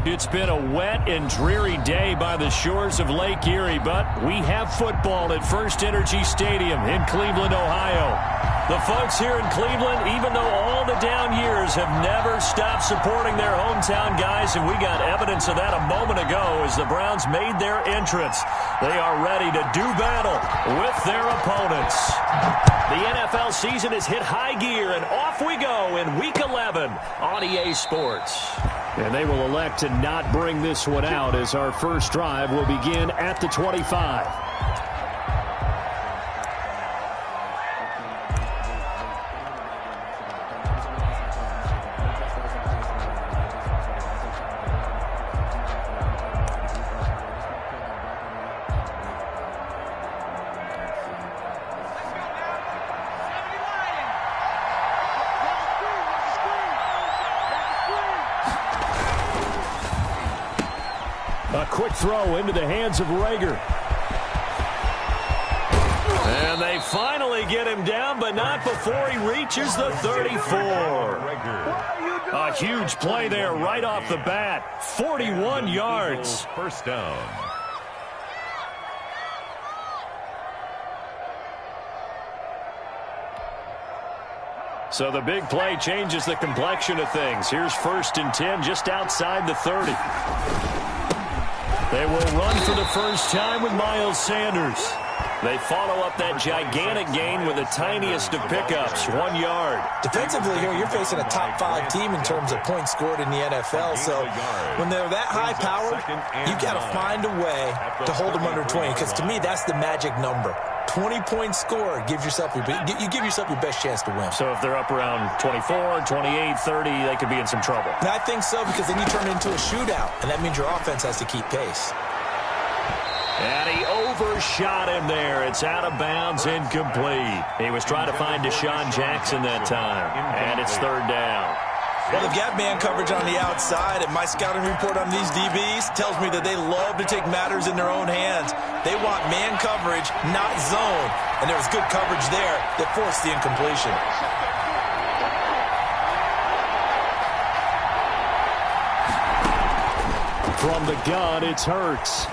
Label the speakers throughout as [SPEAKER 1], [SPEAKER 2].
[SPEAKER 1] It's been a wet and dreary day by the shores of Lake Erie, but we have football at First Energy Stadium in Cleveland, Ohio. The folks here in Cleveland, even though all the down years, have never stopped supporting their hometown guys, and we got evidence of that a moment ago as the Browns made their entrance. They are ready to do battle with their opponents. The NFL season has hit high gear, and off we go in Week 11 on EA Sports. And they will elect to not bring this one out as our first drive will begin at the 25. A quick throw into the hands of Rager. And they finally get him down, but not before he reaches the 34. A huge play there right off the bat. 41 yards.
[SPEAKER 2] First down.
[SPEAKER 1] So the big play changes the complexion of things. Here's 1st and 10 just outside the 30. They will run for the first time with Miles Sanders. They follow up that gigantic gain with the tiniest of pickups, 1 yard.
[SPEAKER 3] Defensively here, you're facing a top 5 team in terms of points scored in the NFL. So when they're that high powered, you got to find a way to hold them under 20. Because to me, that's the magic number. 20 points scored, you give yourself your best chance to win.
[SPEAKER 1] So if they're up around 24, 28, 30, they could be in some trouble.
[SPEAKER 3] And I think so, because then you turn it into a shootout, and that means your offense has to keep pace.
[SPEAKER 1] And he overshot him there. It's out of bounds, incomplete. He was trying to find Deshaun Jackson that time, and it's 3rd down.
[SPEAKER 3] Well, they've got man coverage on the outside, and my scouting report on these DBs tells me that they love to take matters in their own hands. They want man coverage, not zone. And there was good coverage there that forced the incompletion.
[SPEAKER 1] From the gun, it's Hurts.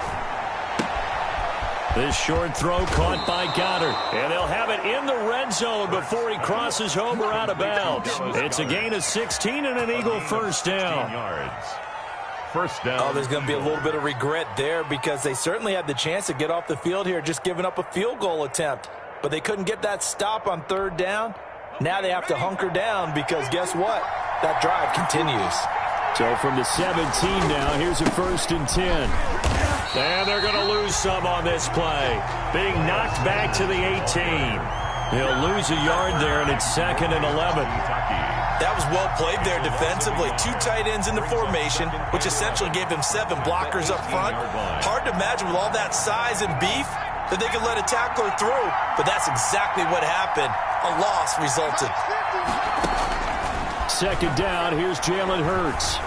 [SPEAKER 1] This short throw caught by Goddard. And they'll have it in the red zone before he crosses home or out of bounds. It's a gain of 16 and an Eagle first down.
[SPEAKER 2] First down.
[SPEAKER 3] Oh, there's going to be a little bit of regret there because they certainly had the chance to get off the field here, just giving up a field goal attempt. But they couldn't get that stop on 3rd down. Now they have to hunker down because guess what? That drive continues.
[SPEAKER 1] So from the 17 now, here's a 1st and 10. And they're going to lose some on this play. Being knocked back to the 18. He'll lose a yard there, and it's 2nd and 11.
[SPEAKER 3] That was well played there defensively. 2 tight ends in the formation, which essentially gave them 7 blockers up front. Hard to imagine with all that size and beef that they could let a tackler through. But that's exactly what happened. A loss resulted.
[SPEAKER 1] 2nd down, here's Jalen Hurts.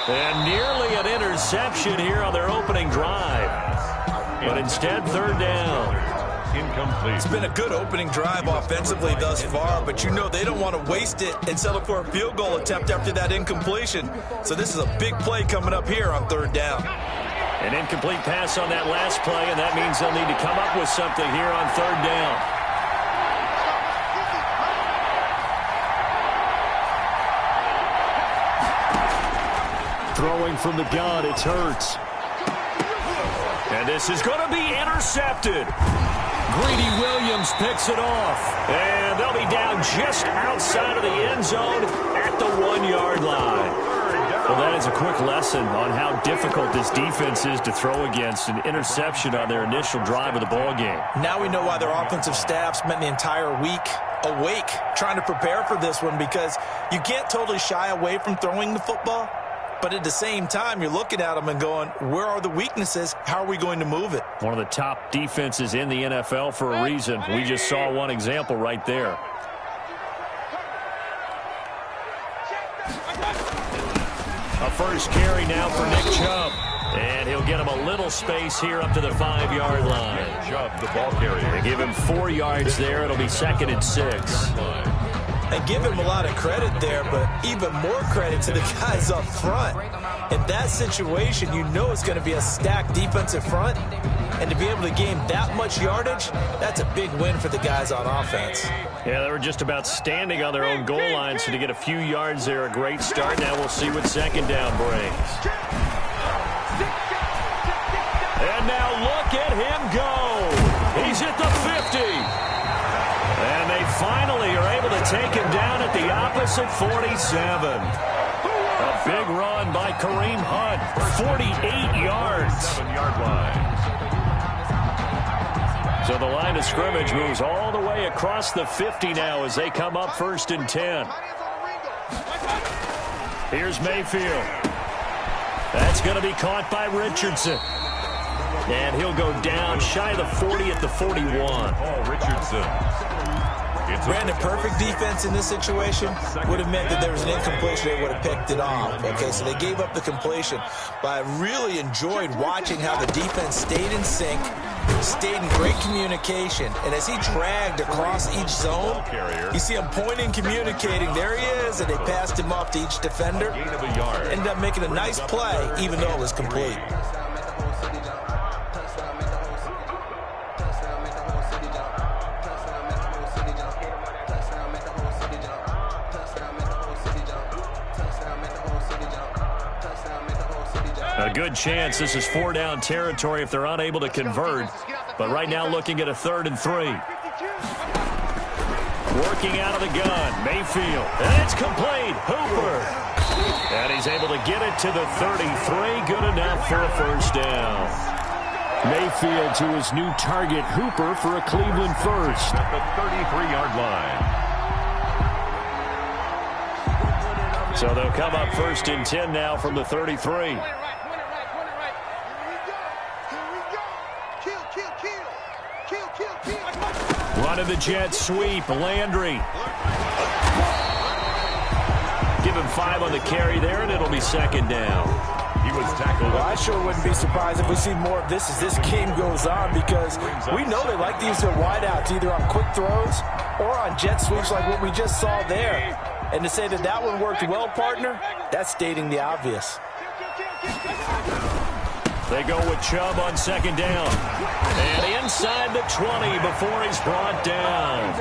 [SPEAKER 1] And nearly an interception here on their opening drive. But instead, 3rd down.
[SPEAKER 2] Incomplete.
[SPEAKER 3] It's been a good opening drive offensively thus far, but you know they don't want to waste it and settle for a field goal attempt after that incompletion. So this is a big play coming up here on 3rd down.
[SPEAKER 1] An incomplete pass on that last play, and that means they'll need to come up with something here on 3rd down. Throwing from the gun, it's Hurts. And this is going to be intercepted. Greedy Williams picks it off. And they'll be down just outside of the end zone at the 1-yard line. Well, that is a quick lesson on how difficult this defense is to throw against. An interception on their initial drive of the ball game.
[SPEAKER 3] Now we know why their offensive staff spent the entire week awake trying to prepare for this one, because you can't totally shy away from throwing the football. But at the same time, you're looking at them and going, where are the weaknesses? How are we going to move it?
[SPEAKER 1] One of the top defenses in the NFL for a reason. We just saw one example right there. A first carry now for Nick Chubb. And he'll get him a little space here up to the 5-yard line.
[SPEAKER 2] Chubb, the ball carrier.
[SPEAKER 1] They give him 4 yards there. It'll be 2nd and 6.
[SPEAKER 3] And give him a lot of credit there, but even more credit to the guys up front. In that situation, you know it's going to be a stacked defensive front. And to be able to gain that much yardage, that's a big win for the guys on offense.
[SPEAKER 1] Yeah, they were just about standing on their own goal line, so to get a few yards there, a great start. Now we'll see what second down brings. And now look at him go. He's at the 50. And they finally are able to take him down at the opposite 47. A big run by Kareem Hunt, 48 yards.
[SPEAKER 2] 7-yard line.
[SPEAKER 1] So the line of scrimmage moves all the way across the 50 now as they come up 1st and 10. Here's Mayfield. That's going to be caught by Richardson. And he'll go down shy of the 40 at the 41.
[SPEAKER 2] Oh, Richardson.
[SPEAKER 3] Brandon, perfect defense in this situation would have meant that there was an incompletion. They would have picked it off. Okay, so they gave up the completion. But I really enjoyed watching how the defense stayed in sync, stayed in great communication. And as he dragged across each zone, you see him pointing, communicating. There he is, and they passed him off to each defender. Ended up making a nice play, even though it was complete.
[SPEAKER 1] A good chance this is 4-down territory if they're unable to convert. But right now looking at a 3rd and 3. Working out of the gun, Mayfield. And it's complete. Hooper. And he's able to get it to the 33. Good enough for a 1st down. Mayfield to his new target, Hooper, for a Cleveland first.
[SPEAKER 2] At the 33-yard line.
[SPEAKER 1] So they'll come up 1st and 10 now from the 33. Running the jet sweep, Landry. Give him 5 on the carry there, and it'll be 2nd down.
[SPEAKER 2] He was tackled.
[SPEAKER 3] Well, I sure wouldn't be surprised if we see more of this as this game goes on, because we know they like to use their wideouts either on quick throws or on jet sweeps like what we just saw there. And to say that that one worked well, partner, that's stating the obvious.
[SPEAKER 1] They go with Chubb on 2nd down. And inside the 20 before he's brought down.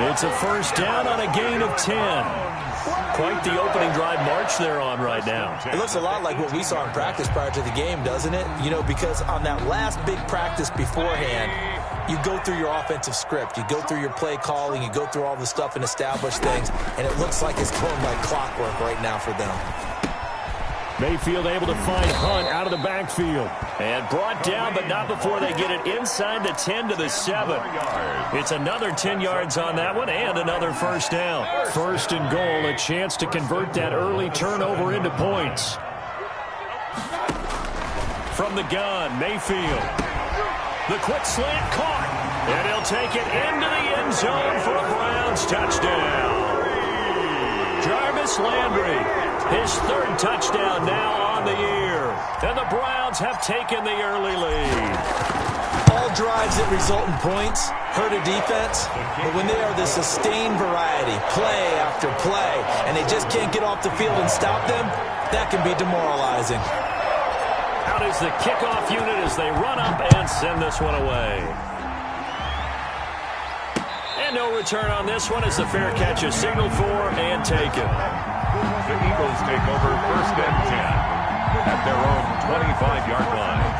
[SPEAKER 1] It's a 1st down on a gain of 10. Quite the opening drive march they're on right now.
[SPEAKER 3] It looks a lot like what we saw in practice prior to the game, doesn't it? You know, because on that last big practice beforehand, you go through your offensive script. You go through your play calling. You go through all the stuff and establish things. And it looks like it's going like clockwork right now for them.
[SPEAKER 1] Mayfield able to find Hunt out of the backfield. And brought down, but not before they get it inside the 10 to the 7. It's another 10 yards on that one and another 1st down. 1st and goal, a chance to convert that early turnover into points. From the gun, Mayfield. The quick slant caught. And he'll take it into the end zone for a Browns touchdown. Jarvis Landry, his 3rd touchdown now on the year. And the Browns have taken the early lead.
[SPEAKER 3] All drives that result in points hurt a defense, but when they are the sustained variety, play after play, and they just can't get off the field and stop them, that can be demoralizing.
[SPEAKER 1] Out is the kickoff unit as they run up and send this one away. And no return on this one as the fair catch is signaled for and taken.
[SPEAKER 2] The Eagles take over 1st and 10 at their own 25-yard line.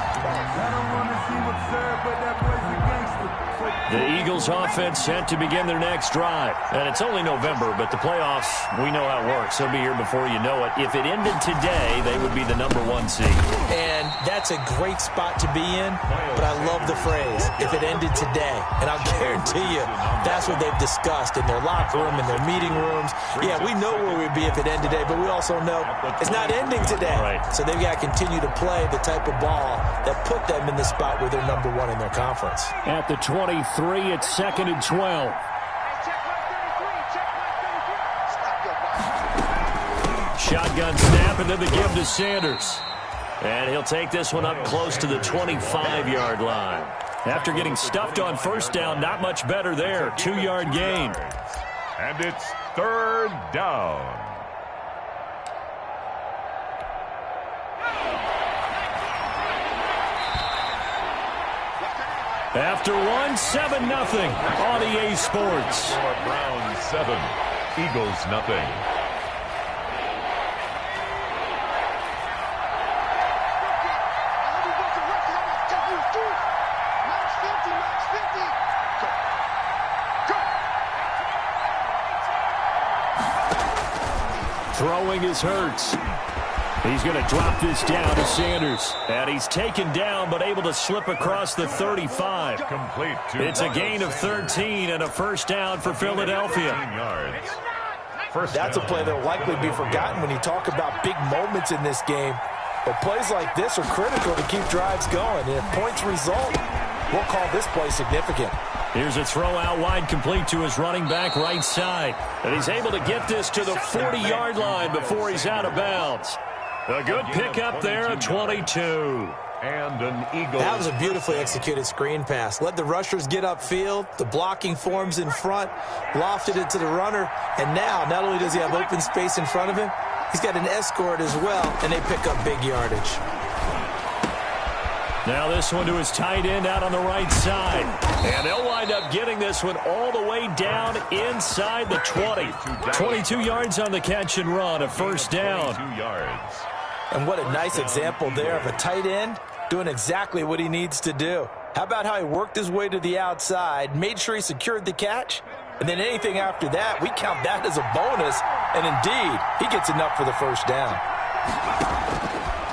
[SPEAKER 1] The Eagles offense set to begin their next drive. And it's only November, but the playoffs, we know how it works. They'll be here before you know it. If it ended today, they would be the #1 seed.
[SPEAKER 3] And that's a great spot to be in, but I love the phrase, if it ended today. And I'll guarantee you, that's what they've discussed in their locker room, in their meeting rooms. Yeah, we know where we'd be if it ended today, but we also know it's not ending today.
[SPEAKER 1] Right.
[SPEAKER 3] So they've got to continue to play the type of ball that put them in the spot where they're #1 in their conference.
[SPEAKER 1] At the 23, it's 2nd and 12. Shotgun snap, and then the give to Sanders. And he'll take this one up close to the 25-yard line. After getting stuffed on 1st down, not much better there. 2-yard gain.
[SPEAKER 2] And it's third down.
[SPEAKER 1] After 7-0 on EA Sports.
[SPEAKER 2] Browns 7, Eagles nothing.
[SPEAKER 1] Throwing is Hurts. He's going to drop this down to Sanders. And he's taken down but able to slip across the 35.
[SPEAKER 2] Complete to
[SPEAKER 1] it's a gain of 13 and a first down for Philadelphia.
[SPEAKER 3] That's a play that will likely be forgotten when you talk about big moments in this game. But plays like this are critical to keep drives going. And if points result, we'll call this play significant.
[SPEAKER 1] Here's a throw out wide complete to his running back right side. And he's able to get this to the 40-yard line before he's out of bounds. A good pickup there at 22.
[SPEAKER 2] And an Eagle.
[SPEAKER 3] That was a beautifully executed screen pass. Let the rushers get upfield. The blocking forms in front. Lofted it to the runner. And now, not only does he have open space in front of him, he's got an escort as well, and they pick up big yardage.
[SPEAKER 1] Now this one to his tight end out on the right side. And they'll wind up getting this one all the way down inside the 20. 22 yards on the catch and run, a first down.
[SPEAKER 2] 22 yards.
[SPEAKER 3] And what a nice example there of a tight end doing exactly what he needs to do. How about how he worked his way to the outside, made sure he secured the catch, and then anything after that, we count that as a bonus. And indeed, he gets enough for the first down.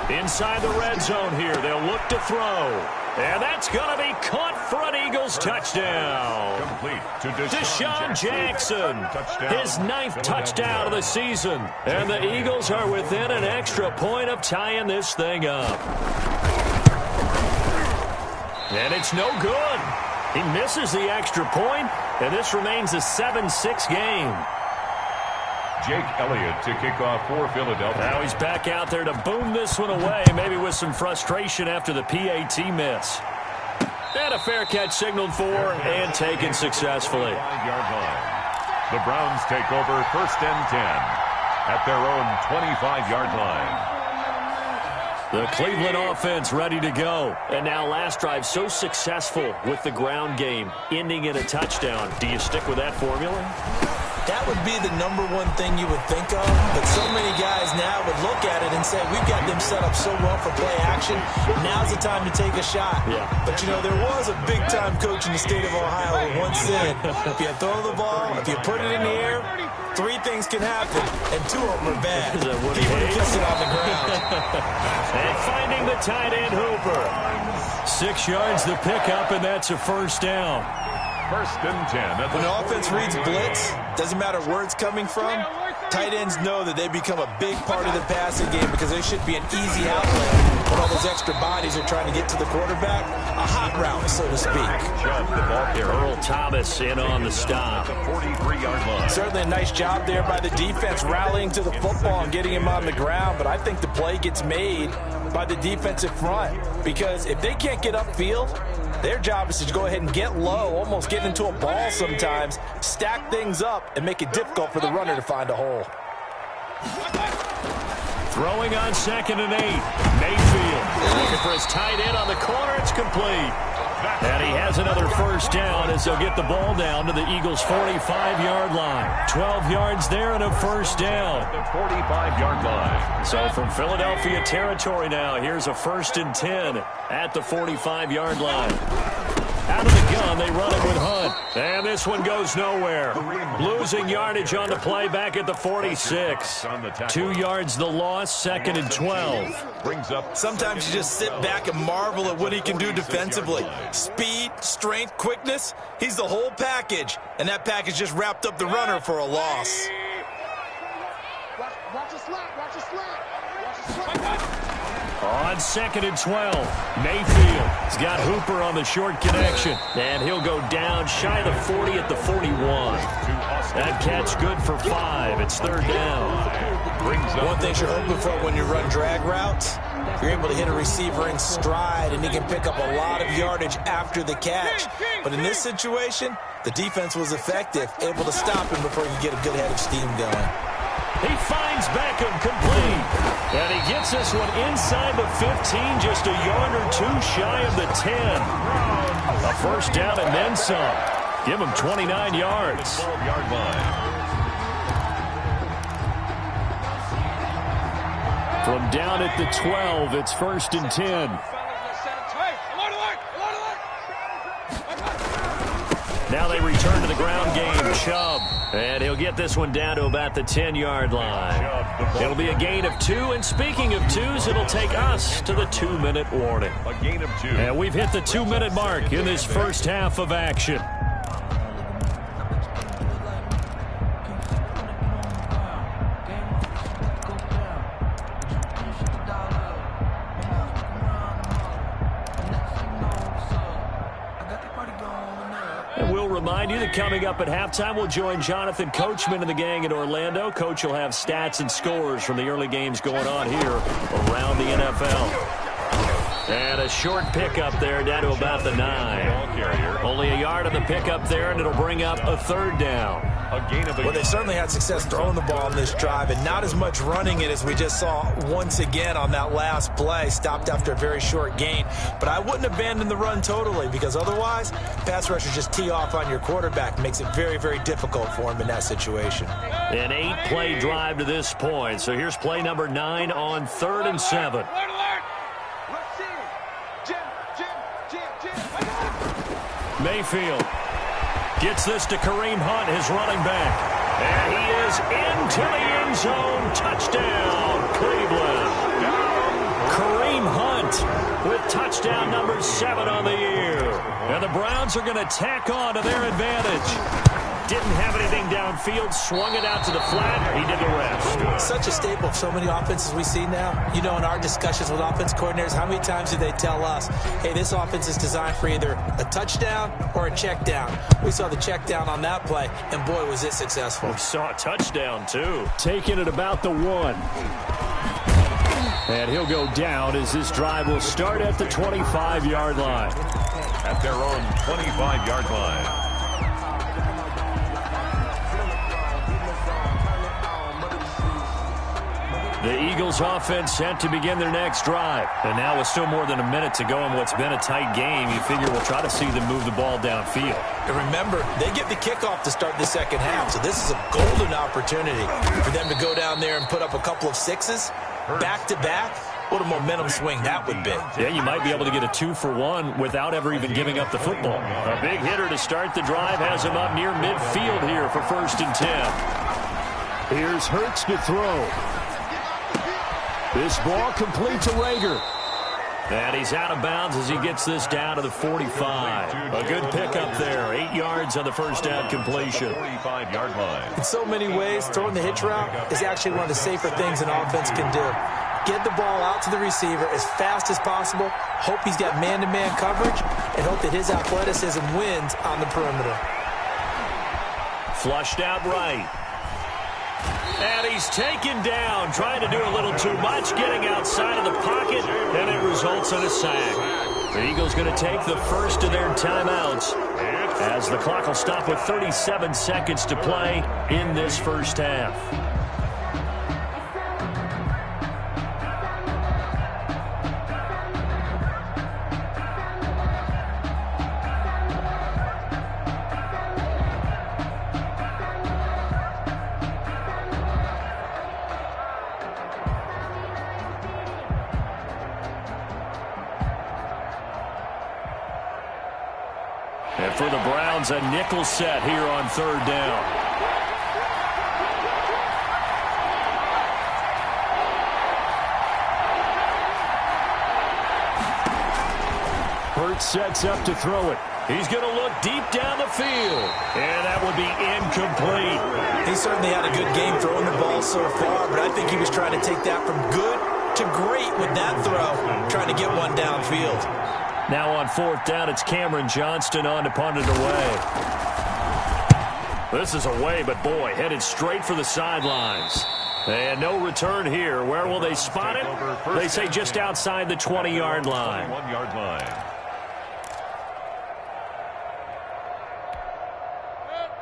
[SPEAKER 1] Inside the red zone here, they'll look to throw. And that's going to be caught for an Eagles touchdown.
[SPEAKER 2] Complete to
[SPEAKER 1] Deshaun Jackson, his 9th touchdown of the season. And the Eagles are within an extra point of tying this thing up. And it's no good. He misses the extra point, and this remains a 7-6 game.
[SPEAKER 2] Jake Elliott to kick off for Philadelphia.
[SPEAKER 1] Now he's back out there to boom this one away, maybe with some frustration after the PAT miss. And a fair catch signaled for and taken successfully.
[SPEAKER 2] 5-yard line. The Browns take over 1st and 10 at their own 25-yard line.
[SPEAKER 1] The Cleveland offense ready to go. And now last drive so successful with the ground game, ending in a touchdown. Do you stick with that formula?
[SPEAKER 3] That would be the #1 thing you would think of, but so many guys now would look at it and say, we've got them set up so well for play action, now's the time to take a shot.
[SPEAKER 1] Yeah.
[SPEAKER 3] But, you know, there was a big-time coach in the state of Ohio who once said, if you throw the ball, if you put it in the air, 3 things can happen, and 2 of them are bad. People who kiss it on the ground.
[SPEAKER 1] And finding the tight end Hooper. 6 yards the pickup, and that's a first down.
[SPEAKER 2] 1st and 10.
[SPEAKER 3] When the offense reads blitz, doesn't matter where it's coming from, tight ends know that they become a big part of the passing game because they should be an easy outlet when all those extra bodies are trying to get to the quarterback. A hot route, so to speak.
[SPEAKER 1] Earl Thomas in on the stop.
[SPEAKER 2] 43-yard line.
[SPEAKER 3] Certainly a nice job there by the defense rallying to the football and getting him on the ground, but I think the play gets made by the defensive front because if they can't get upfield, their job is to go ahead and get low, almost get into a ball sometimes, stack things up, and make it difficult for the runner to find a hole.
[SPEAKER 1] Throwing on 2nd and 8. Mayfield looking for his tight end on the corner. It's complete. And he has another first down as they'll get the ball down to the Eagles' 45-yard line. 12 yards there and a first down.
[SPEAKER 2] The 45-yard line.
[SPEAKER 1] So from Philadelphia territory now, here's a 1st and 10 at the 45-yard line. Out of the gun, they run it with Hunt. And this one goes nowhere. Losing yardage on the play back at the 46. 2 yards the loss, 2nd and 12.
[SPEAKER 2] Brings up.
[SPEAKER 3] Sometimes you just sit back and marvel at what he can do defensively. Speed, strength, quickness, he's the whole package. And that package just wrapped up the runner for a loss.
[SPEAKER 4] Watch the slot, watch the slot.
[SPEAKER 1] On 2nd and 12, Mayfield's got Hooper on the short connection. And he'll go down shy of the 40 at the 41. That catch good for 5. It's 3rd down.
[SPEAKER 3] One thing you're hoping for when you run drag routes, you're able to hit a receiver in stride, and he can pick up a lot of yardage after the catch. But in this situation, the defense was effective, able to stop him before he could get a good head of steam going.
[SPEAKER 1] He finds Beckham complete. And he gets this one inside the 15, just a yard or two shy of the 10. A first down and then some. Give him 29 yards.
[SPEAKER 2] 12-yard line.
[SPEAKER 1] From down at the 12, it's 1st and 10. Now they return to the ground game. Chubb. And he'll get this one down to about the 10-yard line. It'll be a gain of 2. And speaking of 2s, it'll take us to the 2-minute warning.
[SPEAKER 2] A gain of 2.
[SPEAKER 1] And we've hit the 2-minute mark in this first half of action. Remind you that coming up at halftime, we'll join Jonathan Coachman and the gang in Orlando. Coach will have stats and scores from the early games going on here around the NFL. And a short pickup there down to about the 9. Only a yard on the pickup there, and it'll bring up a 3rd down.
[SPEAKER 3] Well, they certainly had success throwing the ball in this drive, and not as much running it as we just saw once again on that last play. Stopped after a very short gain. But I wouldn't abandon the run totally, because otherwise, pass rushers just tee off on your quarterback. Makes it very, very difficult for him in that situation.
[SPEAKER 1] An 8-play drive to this point. So here's play number 9 on 3rd and 7. Mayfield gets this to Kareem Hunt, his running back. And he is into the end zone. Touchdown, Cleveland. Kareem Hunt with touchdown number 7 on the year. And the Browns are going to tack on to their advantage. Didn't have anything downfield, swung it out to the flat. He did the rest.
[SPEAKER 3] Such a staple of so many offenses we see now. You know, in our discussions with offense coordinators, how many times do they tell us, hey, this offense is designed for either a touchdown or a check down? We saw the check down on that play, and boy, was it successful.
[SPEAKER 1] We saw a touchdown, too. Taking it about the 1. And he'll go down as this drive will start at the 25-yard line.
[SPEAKER 2] At their own 25-yard line.
[SPEAKER 1] The Eagles offense set to begin their next drive. And now with still more than a minute to go in what's been a tight game, you figure we'll try to see them move the ball downfield.
[SPEAKER 3] And remember, they get the kickoff to start the second half, so this is a golden opportunity for them to go down there and put up a couple of 6s back-to-back. What a momentum swing that would be.
[SPEAKER 1] Yeah, you might be able to get a 2-for-1 without ever even giving up the football. A big hitter to start the drive has him up near midfield here for 1st and 10. Here's Hurts to throw. This ball complete to Rager. And he's out of bounds as he gets this down to the 45. A good pickup there. 8 yards on the first down completion.
[SPEAKER 2] 45-yard line.
[SPEAKER 3] In so many ways, throwing the hitch route is actually one of the safer things an offense can do. Get the ball out to the receiver as fast as possible, hope he's got man-to-man coverage, and hope that his athleticism wins on the perimeter.
[SPEAKER 1] Flushed out right. And he's taken down, trying to do a little too much, getting outside of the pocket, and it results in a sack. The Eagles going to take the first of their timeouts as the clock will stop with 37 seconds to play in this first half. And for the Browns, a nickel set here on 3rd down. Hurts sets up to throw it. He's going to look deep down the field. And that would be incomplete.
[SPEAKER 3] He certainly had a good game throwing the ball so far, but I think he was trying to take that from good to great with that throw, trying to get one downfield.
[SPEAKER 1] Now on 4th down, it's Cameron Johnston on to punt it away. This is away, but boy, headed straight for the sidelines. And no return here. Where will they spot it? They say just outside the 20-yard line.
[SPEAKER 2] 21-yard line.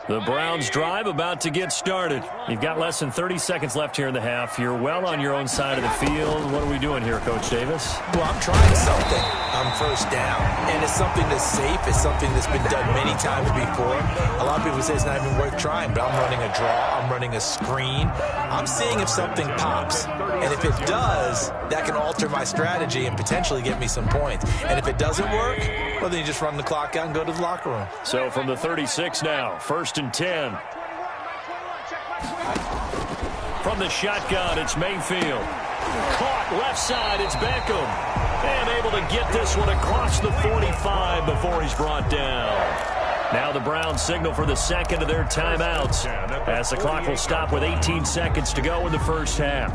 [SPEAKER 1] The Browns drive about to get started. You've got less than 30 seconds left here in the half. You're well on your own side of the field. What are we doing here, Coach Davis?
[SPEAKER 3] Well, I'm trying something on 1st down, and it's something that's safe. It's something that's been done many times before. A lot of people say it's not even worth trying, but I'm running a draw. I'm running a screen. I'm seeing if something pops, and if it does, that can alter my strategy and potentially get me some points. And if it doesn't work, well, then you just run the clock out and go to the locker room.
[SPEAKER 1] So from the 36 now, 1st and 10. From the shotgun, it's Mayfield. Caught left side, it's Beckham. And able to get this one across the 45 before he's brought down. Now the Browns signal for the second of their timeouts, as the clock will stop with 18 seconds to go in the first half.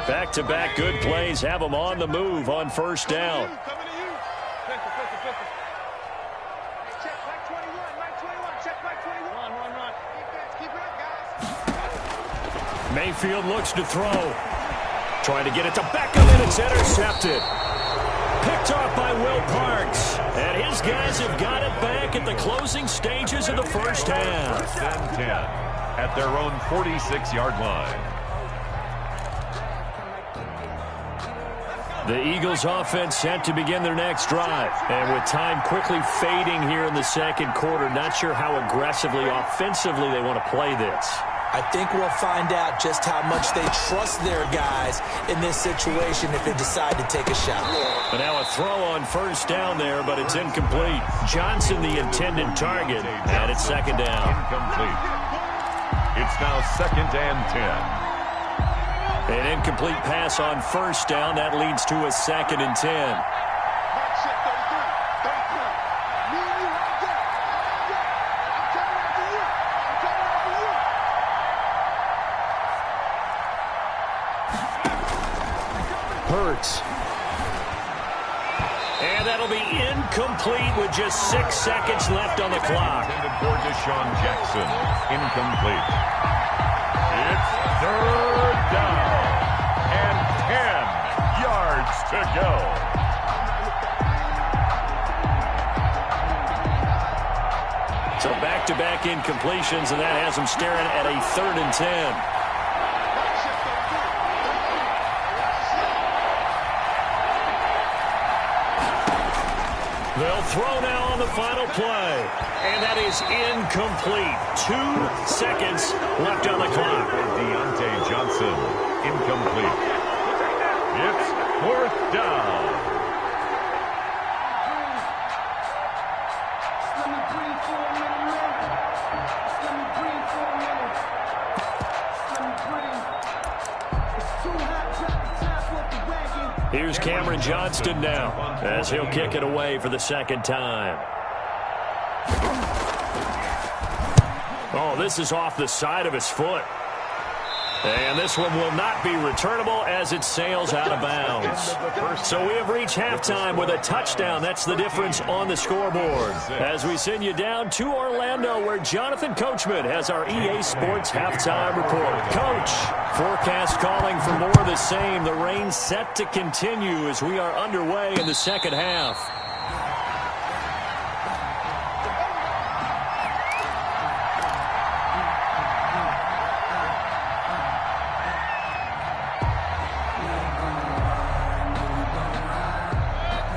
[SPEAKER 1] Back-to-back good plays have them on the move on 1st down. Mayfield looks to throw. Trying to get it to Beckham, and it's intercepted. Picked off by Will Parks. And his guys have got it back at the closing stages of the first half.
[SPEAKER 2] 1st and 10 at their own 46-yard line.
[SPEAKER 1] The Eagles offense set to begin their next drive. And with time quickly fading here in the second quarter, not sure how aggressively, offensively they want to play this.
[SPEAKER 3] I think we'll find out just how much they trust their guys in this situation if they decide to take a shot.
[SPEAKER 1] But now a throw on 1st down there, but it's incomplete. Johnson the intended target, and it's 2nd down.
[SPEAKER 2] Incomplete. It's now 2nd and 10.
[SPEAKER 1] An incomplete pass on 1st down. That leads to a 2nd and 10. Hurts. And that'll be incomplete with just 6 seconds left on the clock.
[SPEAKER 2] Intended for Deshaun Jackson. Incomplete. It's 3rd down and 10 yards to go.
[SPEAKER 1] So back-to-back incompletions, and that has them staring at a 3rd and 10. They'll throw now on the final play. And that is incomplete. 2 seconds left on the clock.
[SPEAKER 2] Deontay Johnson. Incomplete. It's 4th down.
[SPEAKER 1] Here's Cameron Johnston now, as he'll kick it away for the 2nd time. Oh, this is off the side of his foot. And this one will not be returnable as it sails out of bounds. So we have reached halftime with a touchdown. That's the difference on the scoreboard. As we send you down to Orlando, where Jonathan Coachman has our EA Sports halftime report. Coach, forecast calling for more of the same. The rain set to continue as we are underway in the second half.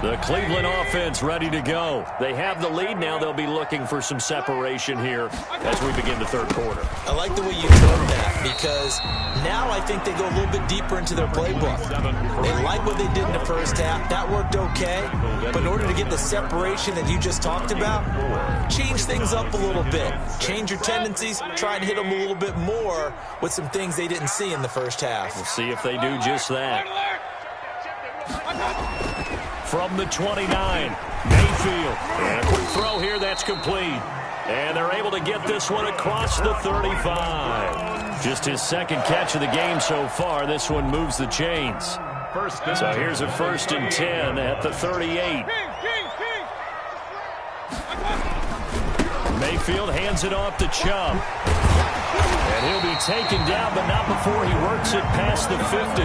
[SPEAKER 1] The Cleveland offense ready to go. They have the lead now. They'll be looking for some separation here as we begin the third quarter.
[SPEAKER 3] I like the way you termed that, because now I think they go a little bit deeper into their playbook. They like what they did in the first half. That worked okay. But in order to get the separation that you just talked about, change things up a little bit. Change your tendencies. Try and hit them a little bit more with some things they didn't see in the first half.
[SPEAKER 1] We'll see if they do just that. From the 29, Mayfield. And a quick throw here, that's complete. And they're able to get this one across the 35. Just his second catch of the game so far. This one moves the chains. So here's a 1st and 10 at the 38. Mayfield hands it off to Chubb. And he'll be taken down, but not before he works it past the 50.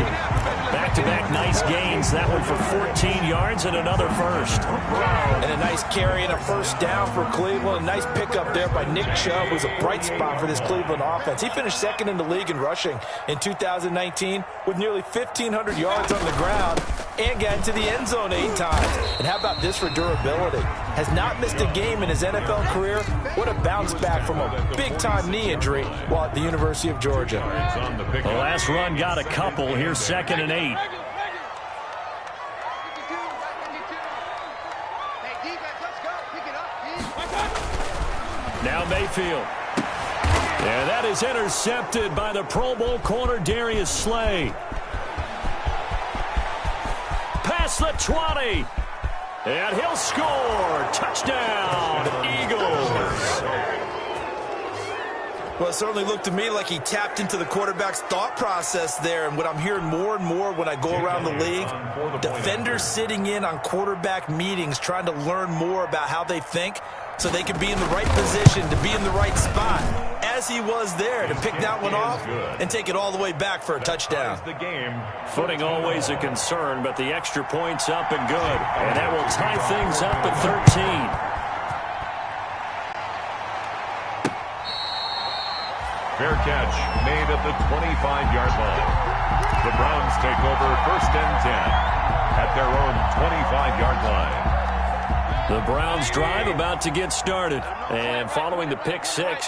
[SPEAKER 1] Back-to-back nice gains. That one for 14 yards and another first.
[SPEAKER 3] And a nice carry and a first down for Cleveland. A nice pickup there by Nick Chubb, who's a bright spot for this Cleveland offense. He finished second in the league in rushing in 2019 with nearly 1,500 yards on the ground and got into the end zone 8 times. And how about this for durability? Has not missed a game in his NFL career. What a bounce back from a big-time knee injury while at the University of Georgia.
[SPEAKER 1] The last run got a couple. Here's 2nd and 8. Now Mayfield. And that is intercepted by the Pro Bowl corner Darius Slay. Past the 20. And he'll score. Touchdown, Eagles.
[SPEAKER 3] Well, it certainly looked to me like he tapped into the quarterback's thought process there. And what I'm hearing more and more when I go around the league, defenders sitting in on quarterback meetings trying to learn more about how they think so they can be in the right position to be in the right spot, as he was there to pick that one off and take it all the way back for a touchdown.
[SPEAKER 1] Footing always a concern, but the extra point's up and good. And that will tie things up at 13.
[SPEAKER 2] Fair catch made at the 25-yard line. The Browns take over 1st and 10 at their own 25-yard line.
[SPEAKER 1] The Browns drive about to get started. And following the pick 6.